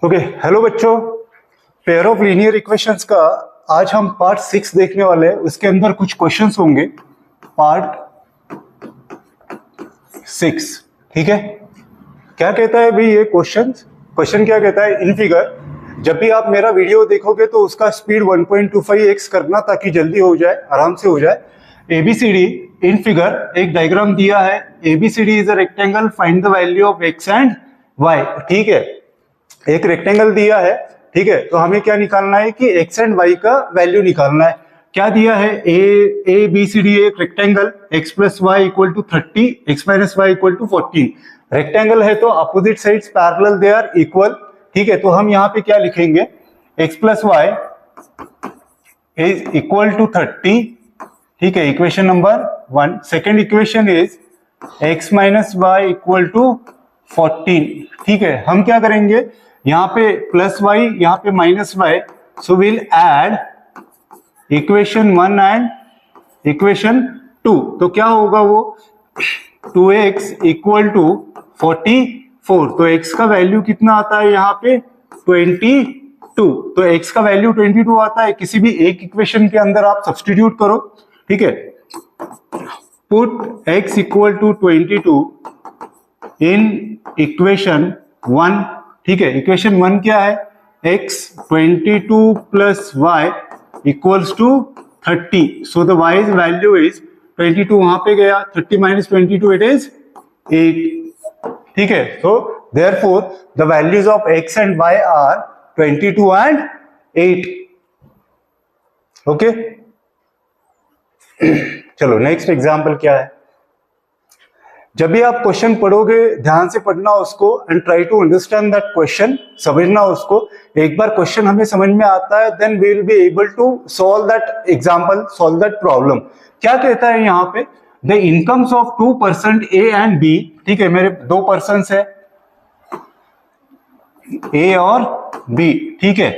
Okay hello बच्चों, pair of linear equations का आज हम पार्ट 6 देखने वाले हैं। उसके अंदर कुछ क्वेश्चंस होंगे। पार्ट 6, ठीक है। क्या कहता है भाई ये क्वेश्चन क्या कहता है? इन फिगर जब भी आप मेरा वीडियो देखोगे तो उसका स्पीड 1.25x करना ताकि जल्दी हो जाए, आराम से हो जाए। एबीसीडी इन फिगर एक डायग्राम दिया है। ABCD is a rectangle, find the value of x and y. ठीक है, एक रेक्टेंगल दिया है, ठीक है। तो हमें क्या निकालना है कि एक्स एंड वाई का वैल्यू निकालना है। क्या दिया है? ए बी सी डी एक rectangle, x plus y equal to 30, x minus y equal to 14। Rectangle है तो opposite sides parallel, they are equal, ठीक है। तो हम यहाँ पे क्या लिखेंगे? X plus y is equal to 30, ठीक है, equation number 1। Second equation is x minus y equal to 14, ठीक है। हम क्या करेंगे? यहाँ पे प्लस वाई, यहाँ पे minus y, so will add equation 1 and equation 2। तो क्या होगा वो? 2x equal to 44। तो x का वैल्यू कितना आता है यहाँ पे? 22। तो x का वैल्यू 22 आता है। किसी भी एक इक्वेशन के अंदर आप सब्स्टिट्यूट करो, ठीक है। Put x equal to 22 in equation 1, ठीक है। इक्वेशन 1 क्या है? x 22 plus y equals to 30। So the y value is 22, वहां पे गया 30 माइनस 22 इट इज 8, ठीक है। So therefore the values of x and y are 22 and 8। Okay, चलो नेक्स्ट एग्जांपल क्या है? जब भी आप क्वेश्चन पढ़ोगे ध्यान से पढ़ना उसको and try to understand that question, समझना उसको। एक बार क्वेश्चन हमें समझ में आता है then we will be able to solve that example, solve that problem. क्या कहता है यहाँ पे? The incomes of 2 person A and B, ठीक है। मेरे 2 पर्सन है, ए और बी, ठीक है।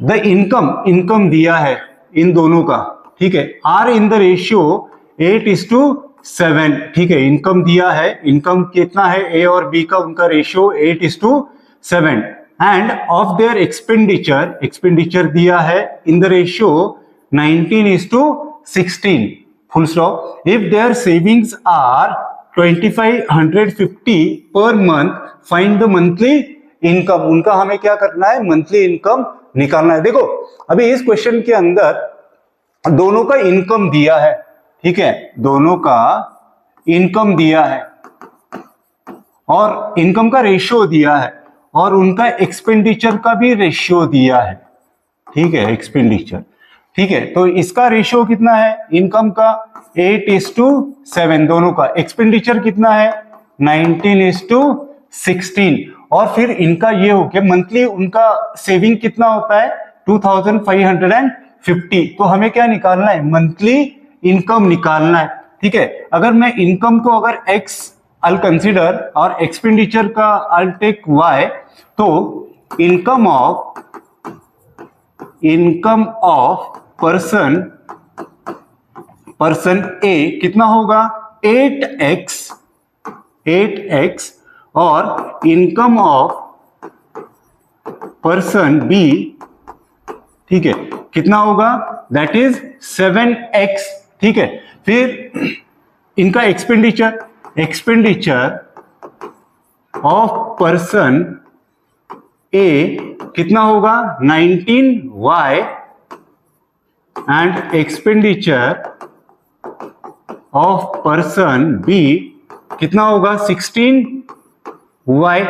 द इनकम दिया है इन दोनों का, ठीक है। आर इन द रेशियो 8:7, ठीक है। इनकम दिया है, इनकम कितना है ए और बी का, उनका ratio 8:7। And of their expenditure दिया है in the ratio 19:16, full stop. If their savings are 2550 per month, find the monthly income. उनका हमें क्या करना है? मंथली इनकम निकालना है। देखो अभी इस क्वेश्चन के अंदर दोनों का इनकम दिया है, ठीक है। दोनों का इनकम दिया है और इनकम का रेशियो दिया है और उनका एक्सपेंडिचर का भी रेशियो दिया है, ठीक है। एक्सपेंडिचर, ठीक है। तो इसका रेशियो कितना है? इनकम का 8:7, दोनों का। एक्सपेंडिचर कितना है? 19:16। और फिर इनका ये हो गया मंथली, उनका सेविंग कितना होता है? 2550। तो हमें क्या निकालना है? मंथली इनकम निकालना है, ठीक है। अगर मैं इनकम को अगर x I'll कंसिडर और एक्सपेंडिचर का I'll टेक y, तो इनकम ऑफ पर्सन A कितना होगा? 8x और इनकम ऑफ पर्सन B, ठीक है, कितना होगा? दैट इज 7x, ठीक है। फिर इनका एक्सपेंडिचर ऑफ पर्सन ए कितना होगा? 19y and expenditure of person B कितना होगा? 16y,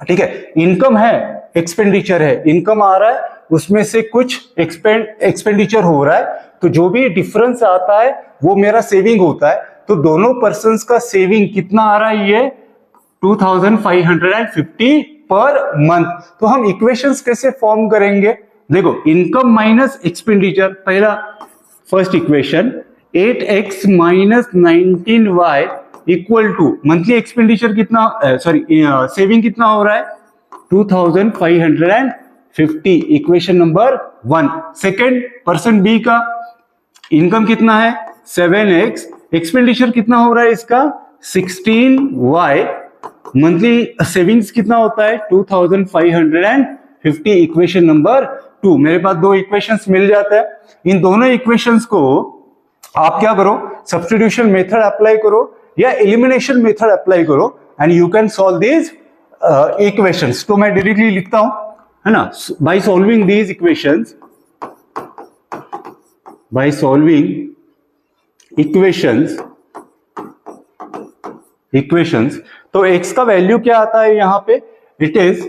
ठीक है। इनकम है, एक्सपेंडिचर है, इनकम आ रहा है, उसमें से कुछ एक्सपेंडिचर हो रहा है, तो जो भी डिफरेंस आता है वो मेरा सेविंग होता है। तो दोनों पर्संस का सेविंग कितना आ रहा है? ये 2550 पर मंथ। तो हम इक्वेशंस कैसे फॉर्म करेंगे? देखो इनकम माइनस एक्सपेंडिचर, पहला first equation 8x minus 19y equal to monthly expenditure कितना, सॉरी सेविंग कितना हो रहा है? 2550, equation number 1। Second person B का इनकम कितना है? 7x, एक्सपेंडिचर कितना हो रहा है इसका? 16y, मंथली सेविंग्स कितना होता है 2550 इक्वेशन नंबर 2। मेरे पास दो इक्वेशंस मिल जाता है, इन दोनों इक्वेशंस को आप क्या करो, सब्स्टिट्यूशन मेथड अप्लाई करो या एलिमिनेशन मेथड अप्लाई करो and you can solve these equations. तो मैं डायरेक्टली लिखता हूं, है ना, by solving these equations, by solving equations तो x का वैल्यू क्या आता है यहां पे, इट इज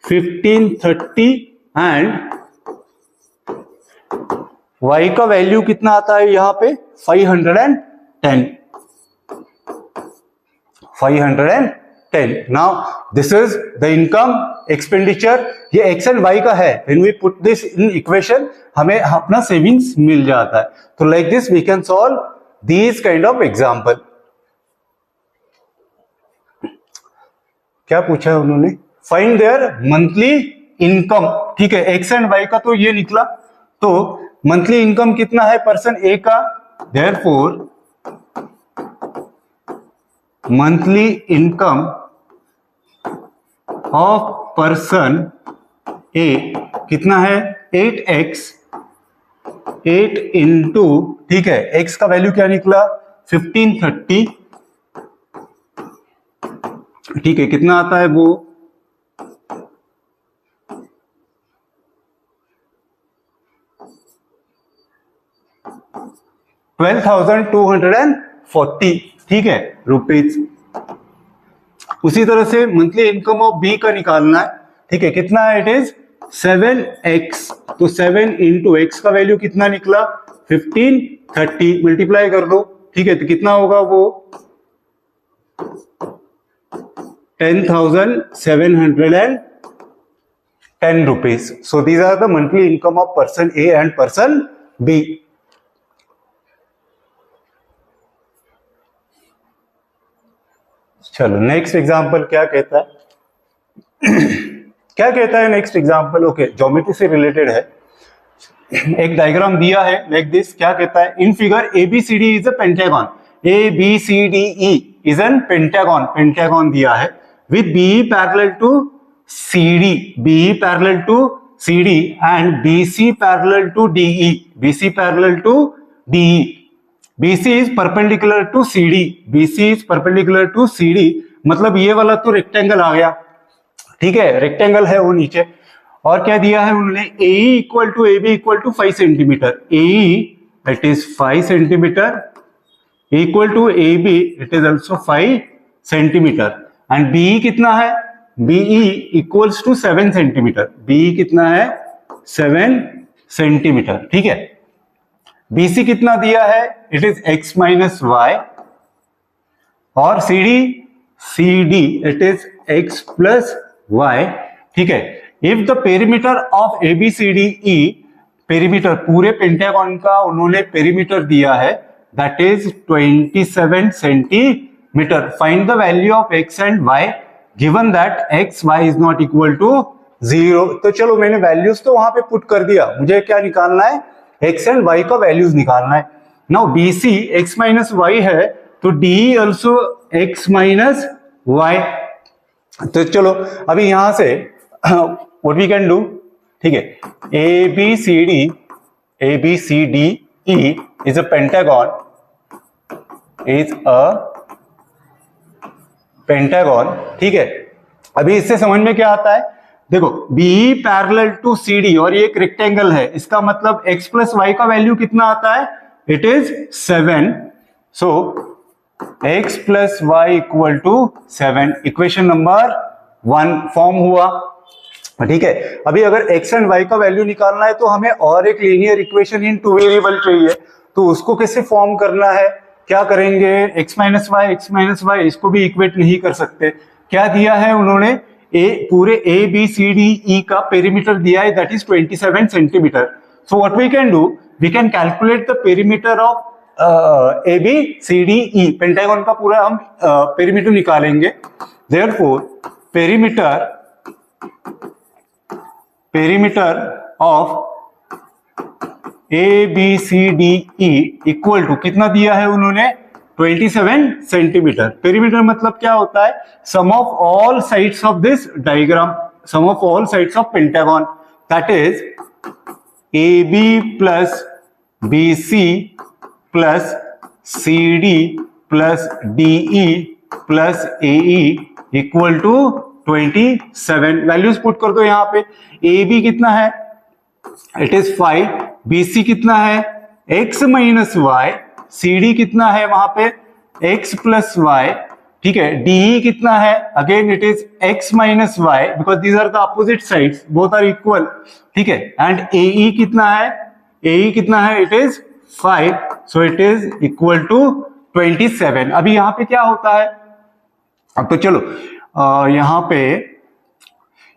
1530 एंड y का वैल्यू कितना आता है यहां पे 510। Now this is the income expenditure, ये x एंड y का है। When we put this in equation हमें अपना सेविंग्स मिल जाता है। तो like this we can solve these kind of example. क्या पूछा है उन्होंने, फाइंड देयर मंथली इनकम। ठीक है, एक्स एंड वाई का तो ये निकला, तो मंथली इनकम कितना है पर्सन ए का, therefore monthly income of person A कितना है 8x, 8 इंटू, ठीक है, x का वैल्यू क्या निकला 1530, ठीक है, कितना आता है वो 12,240, ठीक है, रुपीज। उसी तरह से मंथली इनकम ऑफ बी का निकालना है, ठीक है, कितना है, इट इज 7x, तो 7 इंटू एक्स का वैल्यू कितना निकला 1530, मल्टीप्लाई कर दो, ठीक है, तो कितना होगा वो 10,710 rupees. So these are the monthly income of person A and person B. चलो नेक्स्ट एग्जांपल क्या कहता है क्या कहता है नेक्स्ट एग्जांपल, ओके, ज्योमेट्री से रिलेटेड है। एक डायग्राम दिया है लाइक दिस, क्या कहता है, in figure ABCD is a pentagon, ABCDE is an pentagon, pentagon दिया है with BE parallel to CD, BE parallel to CD and BC parallel to DE, BC parallel to DE, BC is perpendicular to CD, BC is perpendicular to CD, मतलब ये वाला तो rectangle आ गया, ठीक है, rectangle है वो नीचे। और क्या दिया है उन्होंने, AE equal to AB equal to 5 centimetre, AE it is 5 centimetre equal to AB it is also 5 centimetre and BE कितना है, BE equals to 7 centimetre, BE कितना है 7 सेंटीमीटर, ठीक है। BC कितना दिया है, it is x minus y, और CD it is x plus y, ठीक है। If the perimeter of ABCDE, perimeter पूरे पेंटागन का उन्होंने पेरीमीटर दिया है, that is 27 centimetre. Find the value of x and y given that x y is not equal to 0। तो चलो मैंने वैल्यूज तो वहां पे पुट कर दिया, मुझे क्या निकालना है, x एंड y का वैल्यूज निकालना है। Now BC x minus y है, तो DE also x minus y. तो चलो अभी यहां से व्हाट वी कैन डू, ठीक है, ABCDE इज अ पेंटागन, ठीक है। अभी इससे समझ में क्या आता है, देखो BE पैरेलल टू CD और ये एक रेक्टेंगल है, इसका मतलब x प्लस वाई का वैल्यू कितना आता है, it is 7, so x plus y equal to 7, equation number 1 form हुआ, ठीक है। अभी अगर x एंड y का वैल्यू निकालना है तो हमें और एक linear equation in two variable चाहिए, तो उसको कैसे फॉर्म करना है, क्या करेंगे, x माइनस वाई, इसको भी इक्वेट नहीं कर सकते। क्या दिया है उन्होंने, पूरे ABCDE का पेरीमीटर दिया है, that is 27 centimetre. So what we can do, we can calculate the perimeter of ABCDE, pentagon का पूरा हम पेरीमीटर निकालेंगे। Therefore perimeter of ABCDE equal to कितना दिया है उन्होंने 27 सेंटीमीटर। पेरीमीटर मतलब क्या होता है? Sum of all sides of this diagram, sum of all sides of pentagon, that is AB plus BC plus CD plus DE plus AE equal to 27। Values put कर दो यहाँ पे। AB कितना है? It is 5। BC कितना है? x minus Y. CD कितना है वहां पे? x plus y. ठीक है। DE कितना है? Again it is x minus y, because these are the opposite sides, both are equal. ठीक है। एंड AE कितना है? AE कितना है? It is 5, so it is equal to 27। अभी यहाँ पे क्या होता है? अब तो चलो यहाँ पे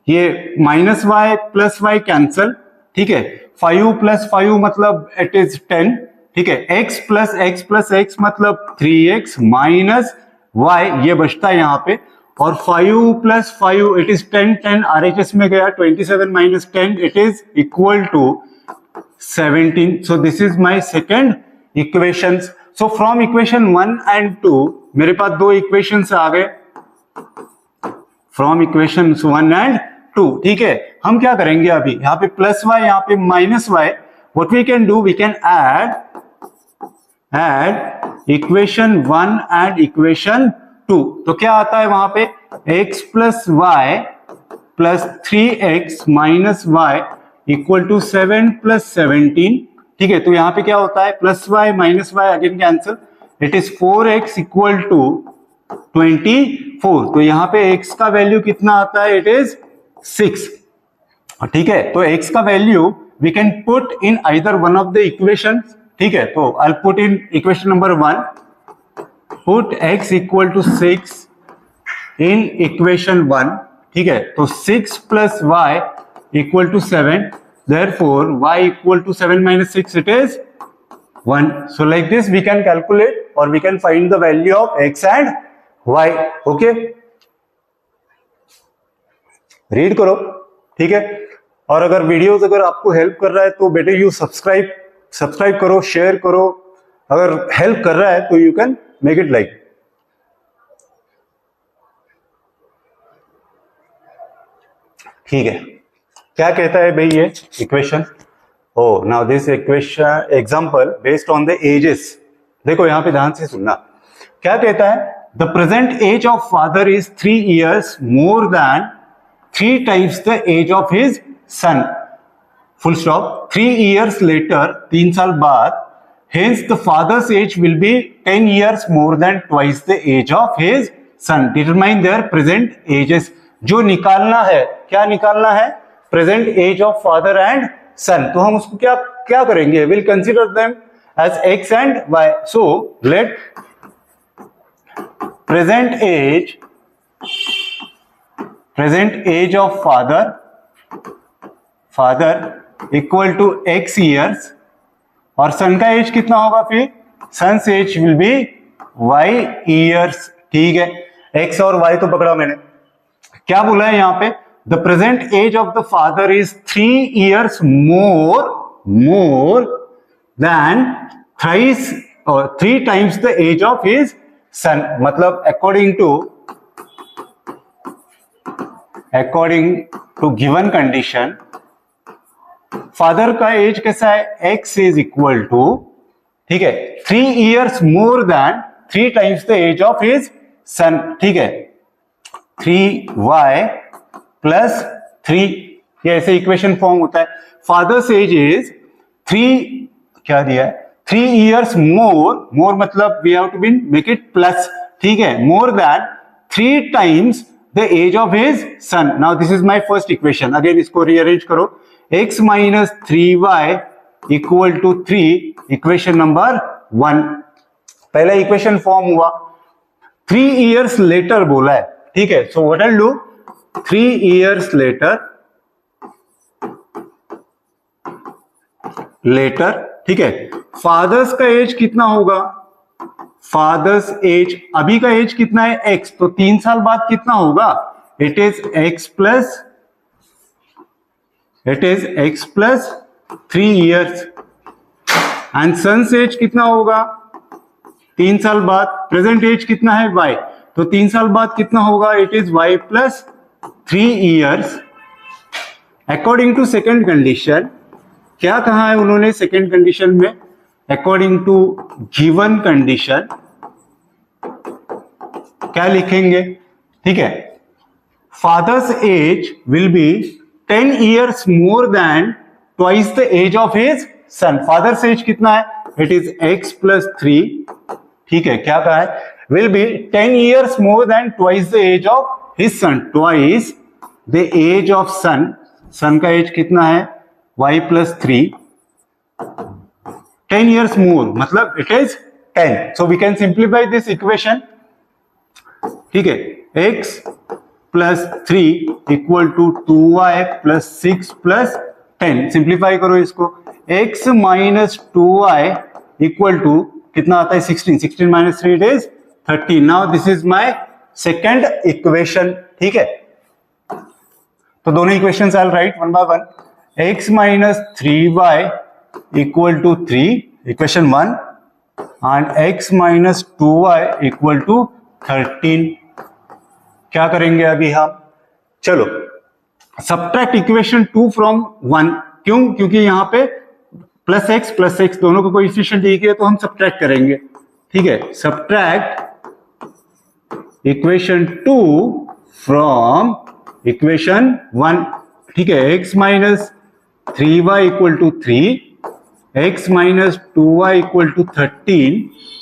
ये minus y plus y cancel. ठीक है। 5 प्लस 5 मतलब इट इज 10। ठीक है। x प्लस x मतलब 3x माइनस y, ये बचता है यहाँ पे। और 5 प्लस 5 इट इज 10, 10 RHS में गया, 27 minus 10 it is equal to 17। So this is my second equation. So from equation 1 and 2 मेरे पास दो इक्वेशन आ गए, फ्रॉम इक्वेशन 1 एंड 2। ठीक है। हम क्या करेंगे अभी? यहाँ पे प्लस वाई, यहाँ पे minus y. What we can do, we can add equation 1 and equation 2। तो क्या आता है वहां पे? x plus y plus 3x minus y equal to 7 plus 17। ठीक है। तो यहाँ पे क्या होता है? Plus y minus y again cancel, it is 4x equal to 24। तो यहाँ पे x का वैल्यू कितना आता है? It is 6। ठीक है। तो x का value we can put in either one of the equation. ठीक है। तो I put in equation number 1, put x equal to 6 in equation 1। ठीक है। तो 6 plus y equal to 7, therefore y equal to 7 minus 6 it is 1. So like this we can calculate or we can find the value of x and y. Okay, read करो। ठीक है। और अगर videos अगर आपको हेल्प कर रहा है तो बेटे यू सब्सक्राइब करो, शेयर करो। अगर हेल्प कर रहा है तो you can make it like. ठीक है। क्या कहता है भाई ये equation? Oh now this equation example based on the ages. देखो यहां पे ध्यान से सुनना। क्या कहता है? The present age of father is 3 years more than 3 times the age of his son. Full stop. 3 years later, 3 साल बाद, hence the father's age will be 10 years more than twice the age of his son. Determine their present ages. जो निकालना है, क्या निकालना है? Present age of father and son. तो हम उसको क्या क्या करेंगे? Will consider them as x and y. So let present age of father equal to x years, और सन का एज कितना होगा? फिर son's age will be y years। ठीक है। x और y तो पकड़ा मैंने। क्या बोला है यहाँ पे? The present age of the father is 3 years more than thrice or 3 times the age of his son. मतलब according to given condition, father का एज कैसा है? x is equal to, ठीक है, 3 years more than 3 times the age of his son. ठीक है। 3y plus 3, ये ऐसे इक्वेशन फॉर्म होता है। फादर्स एज इज 3, क्या दिया है? 3 years मोर मतलब we have to be make it plus. ठीक है। More than 3 times the age of his son. Now this is my first equation. Again इसको रीअरेंज करो। x minus 3y equal to 3, equation number 1। पहला equation form हुआ। 3 years letter बोला है। ठीक है। So what I do? 3 years later. ठीक है। फादर्स का एज कितना होगा? फादर्स एज, अभी का एज कितना है? x। तो 3 साल बाद कितना होगा? It is x plus 3 years। And son's age कितना होगा? 3 साल बाद, प्रेजेंट एज कितना है y, तो 3 साल बाद कितना होगा, it is y plus 3 years according to second condition. क्या कहा है उन्होंने सेकेंड कंडीशन में, अकॉर्डिंग टू गिवन कंडीशन क्या लिखेंगे, ठीक है, father's age will be 10 years more than twice the age of his son. Father's age कितना है, इट इज x प्लस 3, ठीक है, क्या कहा है, will be 10 years more than twice the age of his son, twice the age of son. Son का age कितना है, y प्लस 3, 10 years मोर मतलब it is 10। So we can simplify this equation, ठीक है, x plus 3 equal to 2y plus 6 plus 10। Simplify करो इसको, x minus 2y equal to कितना आता है 16, 16 minus 3 it is 30। Now this is my second equation, ठीक है। तो दोनों equations I will write one by one. x minus 3y equal to 3, equation 1, and x minus 2y equal to 13। क्या करेंगे अभी हम, चलो सब्ट्रैक्ट इक्वेशन 2 फ्रॉम 1। क्यों, क्योंकि यहां पे प्लस एक्स दोनों को कोएफिशिएंट एक ही है तो हम सब्ट्रैक्ट करेंगे, ठीक है। सब्ट्रैक्ट इक्वेशन 2 फ्रॉम इक्वेशन 1, ठीक है। x minus 3y equal to 3, x minus 2y equal to 13।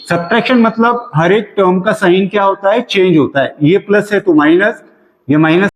Subtraction मतलब हर एक टर्म का साइन क्या होता है, चेंज होता है। ये प्लस है तो माइनस, ये माइनस